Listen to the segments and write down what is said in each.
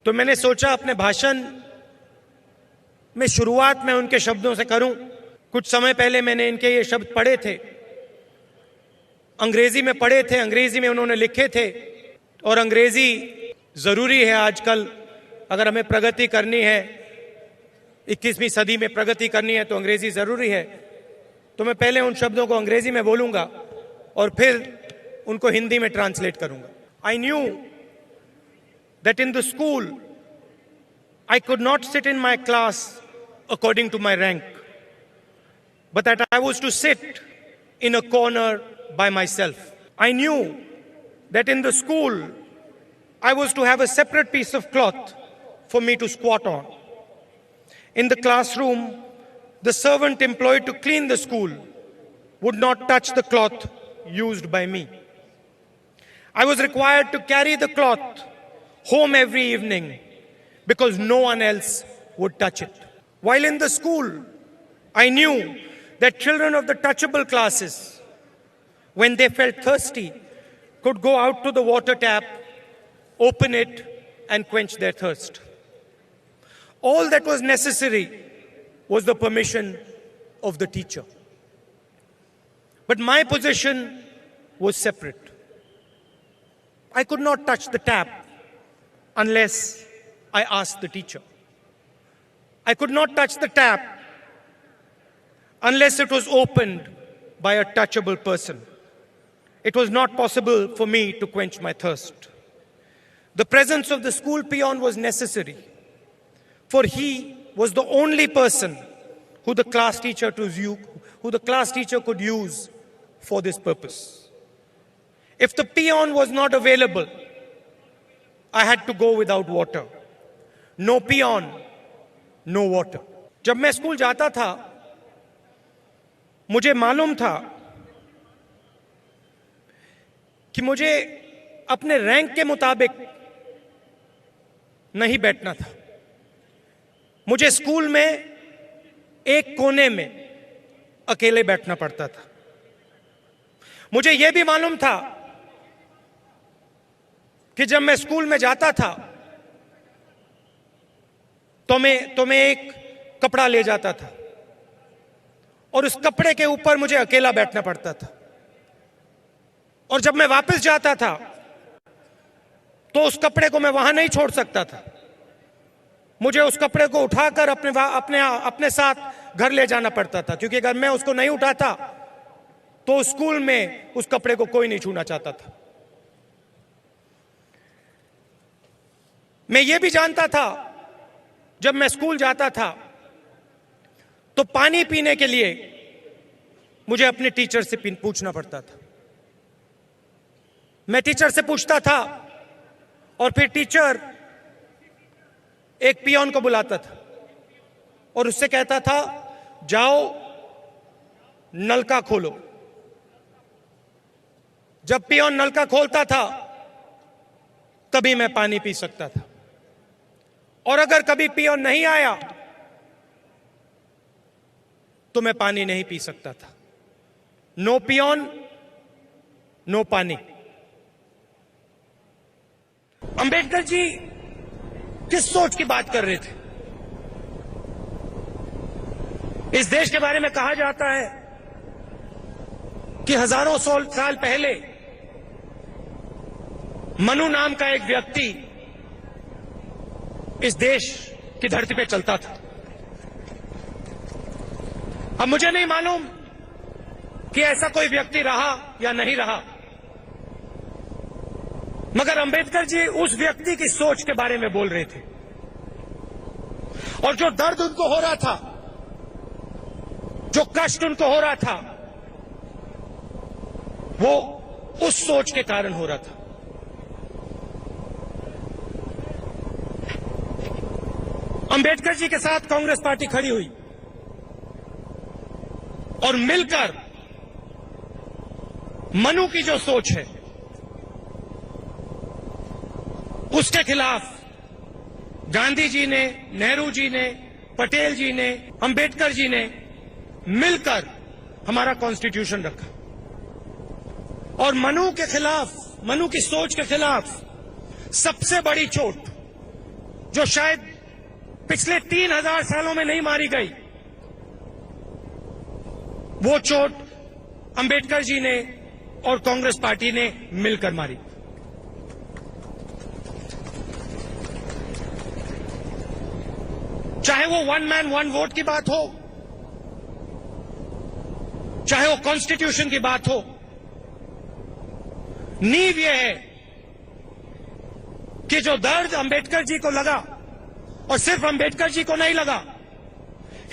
तो मैंने सोचा अपने भाषण में शुरुआत में उनके शब्दों से करूं। कुछ समय पहले मैंने इनके ये शब्द पढ़े थे, अंग्रेजी में पढ़े थे, अंग्रेजी में उन्होंने लिखे थे। और अंग्रेजी जरूरी है आजकल, अगर हमें प्रगति करनी है, 21वीं सदी में प्रगति करनी है तो अंग्रेजी जरूरी है। तो मैं पहले उन शब्दों को अंग्रेजी में बोलूंगा और फिर उनको हिंदी में ट्रांसलेट करूंगा। I knew that in the school I could not sit in my class according to my rank, but that I was to sit in a corner by myself. I knew that in the school I was to have a separate piece of cloth for me to squat on. In the classroom, the servant employed to clean the school would not touch the cloth used by me. I was required to carry the cloth home every evening because no one else would touch it. While in the school, I knew that children of the touchable classes, when they felt thirsty, could go out to the water tap, open it, and quench their thirst. All that was necessary was the permission of the teacher. But my position was separate. I could not touch the tap unless I asked the teacher. I could not touch the tap unless it was opened by a touchable person. It was not possible for me to quench my thirst. The presence of the school peon was necessary, for he was the only person who the class teacher could use for this purpose. If the peon was not available, I had to go without water. No peon, no water. जब मैं school जाता था, मुझे मालूम था कि मुझे अपने रैंक के मुताबिक नहीं बैठना था। मुझे स्कूल में एक कोने में अकेले बैठना पड़ता था। मुझे यह भी मालूम था कि जब मैं स्कूल में जाता था तो मैं एक कपड़ा ले जाता था और उस कपड़े के ऊपर मुझे अकेला बैठना पड़ता था। और जब मैं वापस जाता था तो उस कपड़े को मैं वहां नहीं छोड़ सकता था। मुझे उस कपड़े को उठाकर अपने साथ घर ले जाना पड़ता था, क्योंकि अगर मैं उसको नहीं उठाता तो स्कूल में उस कपड़े को कोई नहीं छूना चाहता था। मैं ये भी जानता था, जब मैं स्कूल जाता था तो पानी पीने के लिए मुझे अपने टीचर से पूछना पड़ता था। मैं टीचर से पूछता था और फिर टीचर एक पियोन को बुलाता था और उससे कहता था, जाओ नलका खोलो। जब पियोन नलका खोलता था तभी मैं पानी पी सकता था। और अगर कभी पियोन नहीं आया तो मैं पानी नहीं पी सकता था। नो पियोन, नो पानी। अंबेडकर जी किस सोच की बात कर रहे थे? इस देश के बारे में कहा जाता है कि हजारों साल पहले मनु नाम का एक व्यक्ति इस देश की धरती पे चलता था। अब मुझे नहीं मालूम कि ऐसा कोई व्यक्ति रहा या नहीं रहा, मगर अंबेडकर जी उस व्यक्ति की सोच के बारे में बोल रहे थे। और जो दर्द उनको हो रहा था, जो कष्ट उनको हो रहा था, वो उस सोच के कारण हो रहा था। अंबेडकर जी के साथ कांग्रेस पार्टी खड़ी हुई और मिलकर मनु की जो सोच है उसके खिलाफ गांधी जी ने, नेहरू जी ने, पटेल जी ने, अंबेडकर जी ने मिलकर हमारा कॉन्स्टिट्यूशन रखा। और मनु के खिलाफ, मनु की सोच के खिलाफ सबसे बड़ी चोट जो शायद पिछले 3000 सालों में नहीं मारी गई, वो चोट अंबेडकर जी ने और कांग्रेस पार्टी ने मिलकर मारी। चाहे वो वन मैन वन वोट की बात हो, चाहे वो कॉन्स्टिट्यूशन की बात हो, नींव यह है कि जो दर्द अंबेडकर जी को लगा, और सिर्फ अंबेडकर जी को नहीं लगा,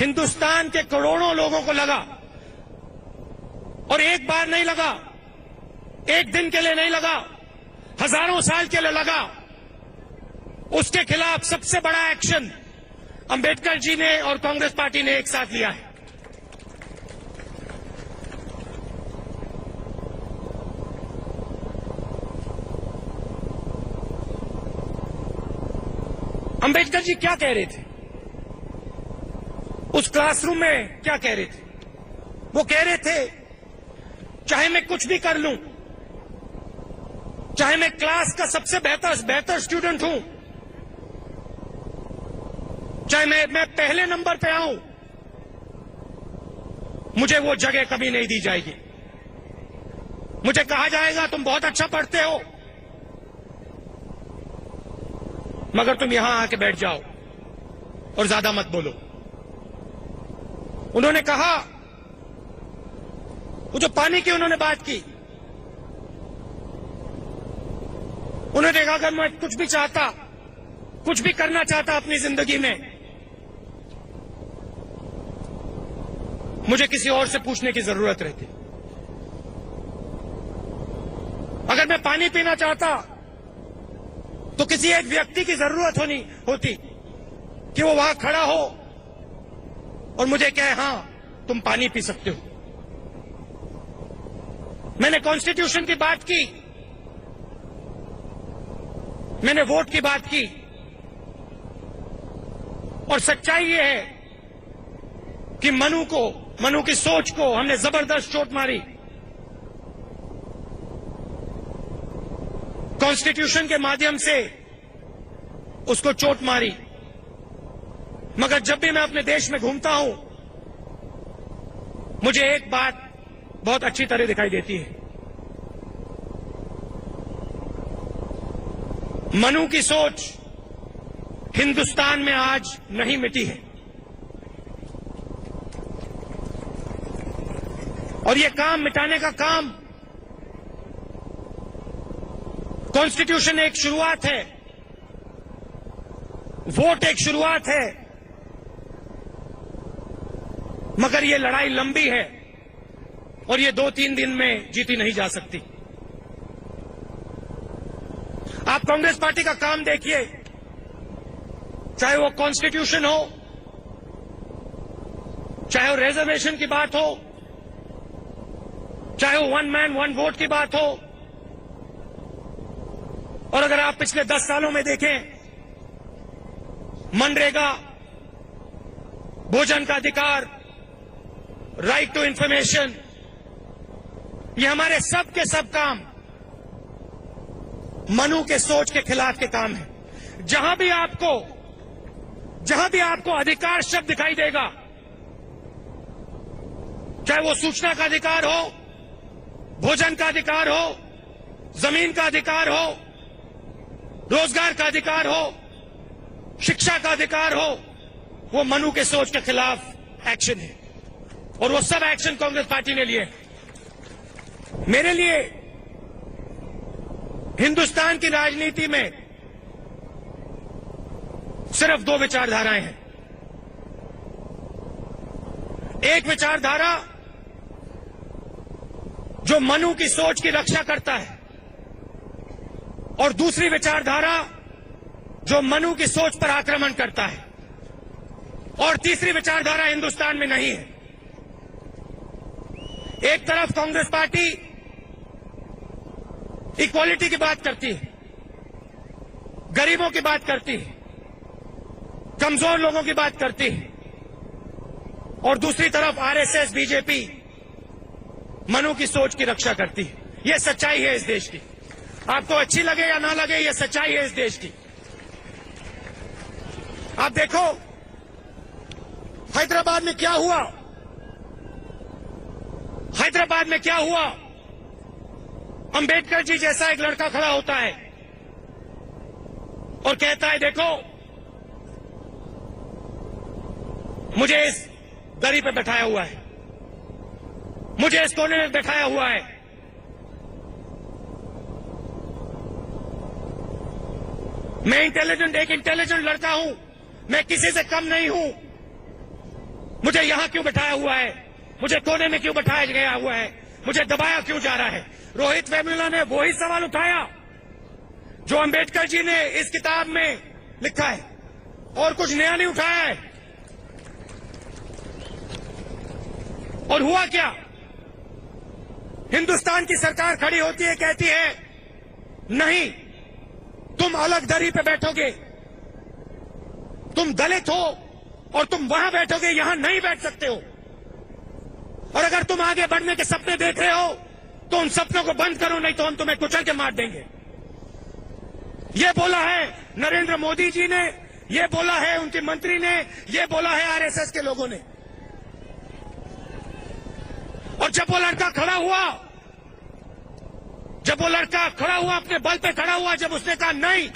हिंदुस्तान के करोड़ों लोगों को लगा, और एक बार नहीं लगा, एक दिन के लिए नहीं लगा, हजारों साल के लिए लगा, उसके खिलाफ सबसे बड़ा एक्शन अंबेडकर जी ने और कांग्रेस पार्टी ने एक साथ लिया है। अंबेडकर जी क्या कह रहे थे उस क्लासरूम में? क्या कह रहे थे? वो कह रहे थे चाहे मैं कुछ भी कर लूं, चाहे मैं क्लास का सबसे बेहतर स्टूडेंट हूं, चाहे मैं पहले नंबर पे आऊं, मुझे वो जगह कभी नहीं दी जाएगी। मुझे कहा जाएगा तुम बहुत अच्छा पढ़ते हो, मगर तुम यहां आके बैठ जाओ और ज्यादा मत बोलो। उन्होंने कहा, वो जो पानी की उन्होंने बात की, उन्होंने कहा अगर मैं कुछ भी चाहता, कुछ भी करना चाहता अपनी जिंदगी में, मुझे किसी और से पूछने की जरूरत रहती। अगर मैं पानी पीना चाहता तो किसी एक व्यक्ति की जरूरत होती कि वो वहां खड़ा हो और मुझे कहे हां तुम पानी पी सकते हो। मैंने कॉन्स्टिट्यूशन की बात की, मैंने वोट की बात की, और सच्चाई ये है कि मनु की सोच को हमने जबरदस्त चोट मारी। कॉन्स्टिट्यूशन के माध्यम से उसको चोट मारी, मगर जब भी मैं अपने देश में घूमता हूं, मुझे एक बात बहुत अच्छी तरह दिखाई देती है। मनु की सोच हिंदुस्तान में आज नहीं मिटी है, और ये काम मिटाने का काम, कॉन्स्टिट्यूशन एक शुरुआत है, वोट एक शुरुआत है, मगर ये लड़ाई लंबी है और ये 2-3 दिन में जीती नहीं जा सकती। आप कांग्रेस पार्टी का काम देखिए, चाहे वो कॉन्स्टिट्यूशन हो, चाहे वो रिजर्वेशन की बात हो, चाहे वो वन मैन वन वोट की बात हो, और अगर आप पिछले 10 सालों में देखें, मनरेगा, भोजन का अधिकार, राइट टू इंफॉर्मेशन, ये हमारे सब के सब काम मनु के सोच के खिलाफ के काम है। जहां भी आपको अधिकार शब्द दिखाई देगा, चाहे वो सूचना का अधिकार हो, भोजन का अधिकार हो, जमीन का अधिकार हो, रोजगार का अधिकार हो, शिक्षा का अधिकार हो, वो मनु के सोच के खिलाफ एक्शन है, और वो सब एक्शन कांग्रेस पार्टी ने लिए। मेरे लिए हिंदुस्तान की राजनीति में सिर्फ 2 विचारधाराएं हैं। एक विचारधारा जो मनु की सोच की रक्षा करता है, और दूसरी विचारधारा जो मनु की सोच पर आक्रमण करता है, और तीसरी विचारधारा हिंदुस्तान में नहीं है। एक तरफ कांग्रेस पार्टी इक्वालिटी की बात करती है, गरीबों की बात करती है, कमजोर लोगों की बात करती है, और दूसरी तरफ आरएसएस, बीजेपी मनु की सोच की रक्षा करती है। यह सच्चाई है इस देश की। आपको अच्छी लगे या ना लगे, यह सच्चाई है इस देश की। आप देखो हैदराबाद में क्या हुआ, हैदराबाद में क्या हुआ। अंबेडकर जी जैसा एक लड़का खड़ा होता है और कहता है देखो मुझे इस दरी पे बैठाया हुआ है, मुझे इस कोने में बैठाया हुआ है। मैं एक इंटेलिजेंट लड़का हूं, मैं किसी से कम नहीं हूं, मुझे यहां क्यों बैठाया हुआ है, मुझे कोने में क्यों बैठाया गया हुआ है, मुझे दबाया क्यों जा रहा है। रोहित वेमुला ने वही सवाल उठाया जो अंबेडकर जी ने इस किताब में लिखा है, और कुछ नया नहीं उठाया है। और हुआ क्या, हिंदुस्तान की सरकार खड़ी होती है, कहती है नहीं तुम अलग दरी पे बैठोगे, तुम दलित हो और तुम वहां बैठोगे, यहां नहीं बैठ सकते हो। और अगर तुम आगे बढ़ने के सपने देख रहे हो तो उन सपनों को बंद करो, नहीं तो हम तुम्हें कुचल के मार देंगे। ये बोला है नरेंद्र मोदी जी ने, ये बोला है उनके मंत्री ने, ये बोला है आरएसएस के लोगों ने। और जब वो लड़का खड़ा हुआ, जब वो लड़का खड़ा हुआ, अपने बल पे खड़ा हुआ, जब उसने कहा नहीं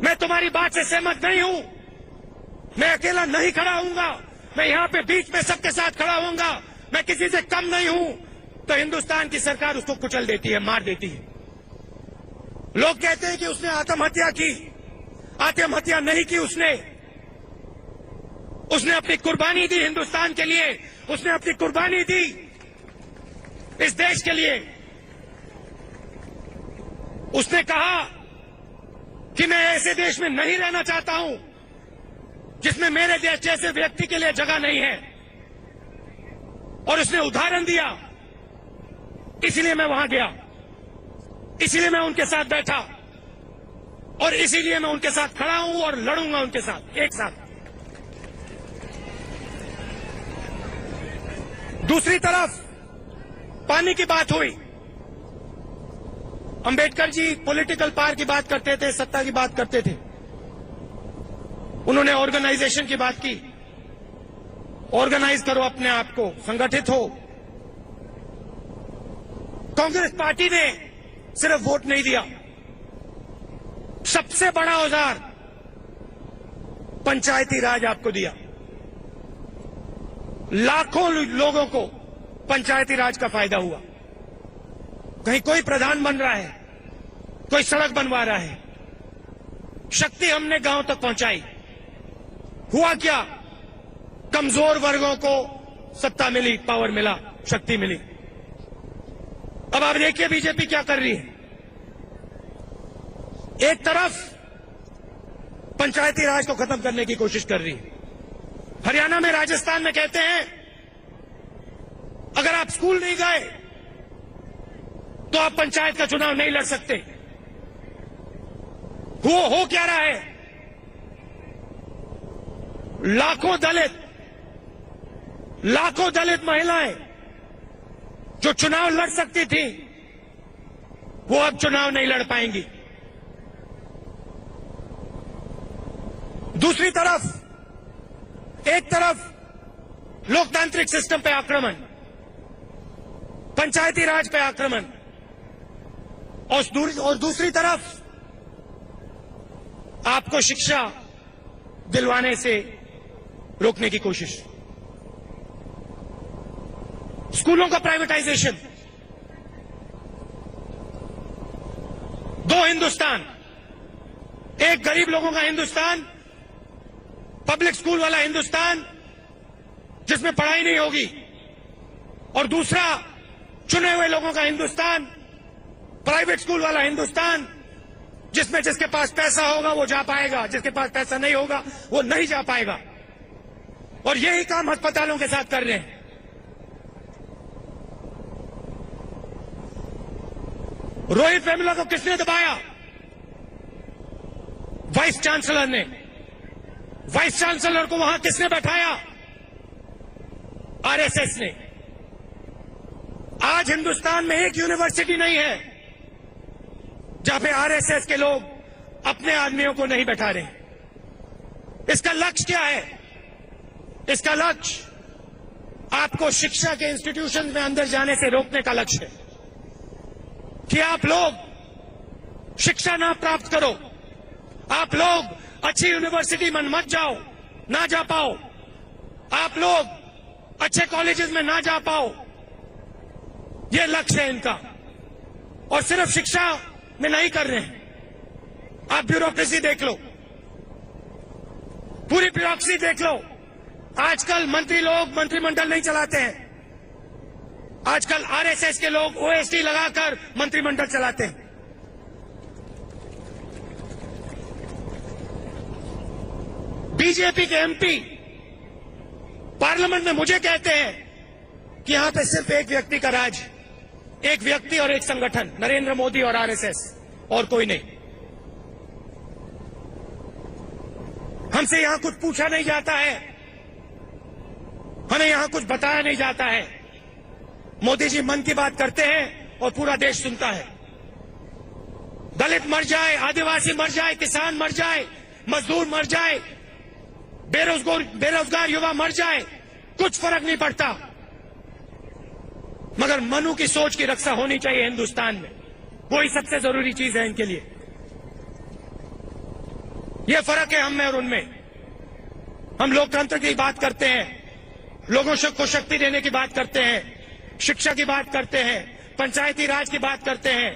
मैं तुम्हारी बात से सहमत नहीं हूं, मैं अकेला नहीं खड़ा होऊंगा, मैं यहां पे बीच में सबके साथ खड़ा होऊंगा, मैं किसी से कम नहीं हूं, तो हिंदुस्तान की सरकार उसको कुचल देती है, मार देती है। लोग कहते हैं कि उसने आत्महत्या की, आत्महत्या नहीं की उसने अपनी कुर्बानी दी हिंदुस्तान के लिए, उसने अपनी कुर्बानी दी इस देश के लिए। उसने कहा कि मैं ऐसे देश में नहीं रहना चाहता हूं जिसमें मेरे देश जैसे व्यक्ति के लिए जगह नहीं है। और उसने उदाहरण दिया, इसीलिए मैं वहां गया, इसीलिए मैं उनके साथ बैठा और इसीलिए मैं उनके साथ खड़ा हूं और लड़ूंगा उनके साथ एक साथ। दूसरी तरफ पानी की बात हुई, अंबेडकर जी पॉलिटिकल पावर की बात करते थे, सत्ता की बात करते थे। उन्होंने ऑर्गेनाइजेशन की बात की, ऑर्गेनाइज करो अपने आप को, संगठित हो। कांग्रेस पार्टी ने सिर्फ वोट नहीं दिया, सबसे बड़ा औजार पंचायती राज आपको दिया। लाखों लोगों को पंचायती राज का फायदा हुआ। कहीं कोई प्रधान बन रहा है, कोई सड़क बनवा रहा है, शक्ति हमने गांव तक पहुंचाई। हुआ क्या, कमजोर वर्गों को सत्ता मिली, पावर मिला, शक्ति मिली। अब आप देखिए बीजेपी क्या कर रही है। एक तरफ पंचायती राज को खत्म करने की कोशिश कर रही है। हरियाणा में, राजस्थान में कहते हैं अगर आप स्कूल नहीं गए तो आप पंचायत का चुनाव नहीं लड़ सकते। हो क्या रहा है, लाखों दलित महिलाएं जो चुनाव लड़ सकती थी वो अब चुनाव नहीं लड़ पाएंगी। दूसरी तरफ, एक तरफ लोकतांत्रिक सिस्टम पे आक्रमण, पंचायती राज पे आक्रमण, और दूसरी तरफ आपको शिक्षा दिलवाने से रोकने की कोशिश। स्कूलों का प्राइवेटाइजेशन, दो हिंदुस्तान, एक गरीब लोगों का हिंदुस्तान, पब्लिक स्कूल वाला हिंदुस्तान जिसमें पढ़ाई नहीं होगी, और दूसरा चुने हुए लोगों का हिंदुस्तान, प्राइवेट स्कूल वाला हिंदुस्तान जिसमें जिसके पास पैसा होगा वो जा पाएगा, जिसके पास पैसा नहीं होगा वो नहीं जा पाएगा। और यही काम अस्पतालों के साथ कर रहे हैं। रोहित वेमुला को किसने दबाया? वाइस चांसलर ने। वाइस चांसलर को वहां किसने बैठाया? आरएसएस ने। आज हिंदुस्तान में एक यूनिवर्सिटी नहीं है जहां पे आरएसएस के लोग अपने आदमियों को नहीं बैठा रहे। इसका लक्ष्य क्या है? इसका लक्ष्य आपको शिक्षा के इंस्टीट्यूशन में अंदर जाने से रोकने का लक्ष्य है कि आप लोग शिक्षा ना प्राप्त करो, आप लोग अच्छी यूनिवर्सिटी में मत जाओ, ना जा पाओ, आप लोग अच्छे कॉलेजेस में ना जा पाओ। यह लक्ष्य है इनका। और सिर्फ शिक्षा में नहीं कर रहे हैं, आप ब्यूरोक्रेसी देख लो, पूरी ब्यूरोक्रेसी देख लो। आजकल मंत्री लोग मंत्रिमंडल नहीं चलाते हैं, आजकल आरएसएस के लोग ओएसडी लगाकर मंत्रिमंडल चलाते हैं। बीजेपी के एमपी पार्लियामेंट में मुझे कहते हैं कि यहां पे सिर्फ एक व्यक्ति का राज, एक व्यक्ति और एक संगठन, नरेंद्र मोदी और आरएसएस, और कोई नहीं। हमसे यहां कुछ पूछा नहीं जाता है, हमें यहां कुछ बताया नहीं जाता है। मोदी जी मन की बात करते हैं और पूरा देश सुनता है। दलित मर जाए, आदिवासी मर जाए, किसान मर जाए, मजदूर मर जाए, बेरोजगार युवा मर जाए, कुछ फर्क नहीं पड़ता, मगर मनु की सोच की रक्षा होनी चाहिए हिंदुस्तान में। वही सबसे जरूरी चीज है इनके लिए। यह फर्क है हम में और उनमें। हम लोकतंत्र की बात करते हैं, लोगों को शक्ति देने की बात करते हैं, शिक्षा की बात करते हैं, पंचायती राज की बात करते हैं।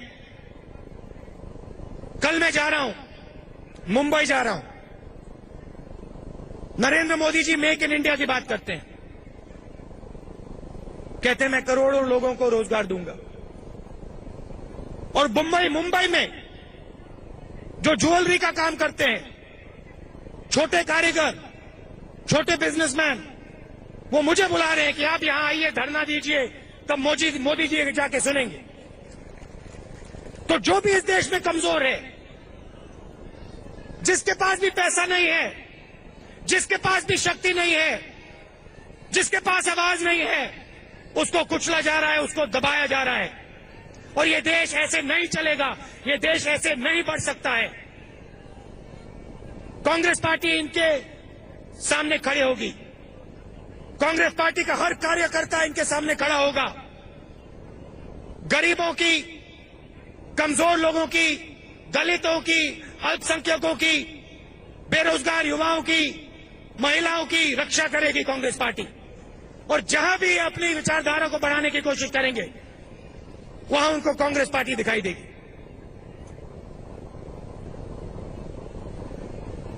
कल मैं जा रहा हूं, मुंबई जा रहा हूं, Narendra Modi ji make in India की बात करते हैं, कहते हैं मैं करोड़ों लोगों को रोजगार दूंगा। और मुंबई में जो ज्वेलरी का काम करते हैं, छोटे कारीगर, छोटे बिजनेसमैन, वो मुझे बुला रहे हैं कि आप यहां आइए, धरना दीजिए, तब मोदी जी जाके सुनेंगे। तो जो भी इस देश में कमजोर है, जिसके पास भी पैसा नहीं है, जिसके पास भी शक्ति नहीं है, जिसके पास आवाज नहीं है, उसको कुचला जा रहा है, उसको दबाया जा रहा है। और ये देश ऐसे नहीं चलेगा, ये देश ऐसे नहीं बढ़ सकता है। कांग्रेस पार्टी इनके सामने खड़े होगी, कांग्रेस पार्टी का हर कार्यकर्ता इनके सामने खड़ा होगा। गरीबों की, कमजोर लोगों की, दलितों की, अल्पसंख्यकों की, बेरोजगार युवाओं की, महिलाओं की रक्षा करेगी कांग्रेस पार्टी। और जहां भी अपनी विचारधारा को बढ़ाने की कोशिश करेंगे, वहां उनको कांग्रेस पार्टी दिखाई देगी।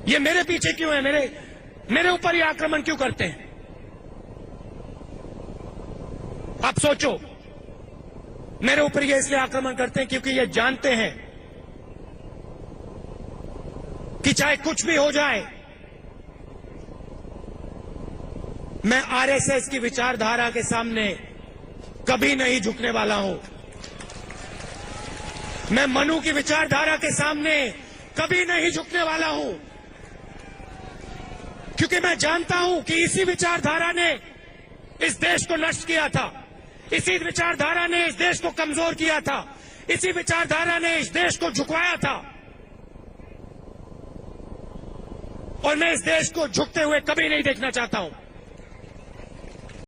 ये मेरे पीछे क्यों है, मेरे ऊपर ये आक्रमण क्यों करते हैं? आप सोचो, मेरे ऊपर ये इसलिए आक्रमण करते हैं क्योंकि ये जानते हैं कि चाहे कुछ भी हो जाए, मैं आरएसएस की विचारधारा के सामने कभी नहीं झुकने वाला हूं। मैं मनु की विचारधारा के सामने कभी नहीं झुकने वाला हूं, क्योंकि मैं जानता हूं कि इसी विचारधारा ने इस देश को नष्ट किया था, इसी विचारधारा ने इस देश को कमजोर किया था, इसी विचारधारा ने इस देश को झुकवाया था। और मैं इस देश को झुकते हुए कभी नहीं देखना चाहता हूं।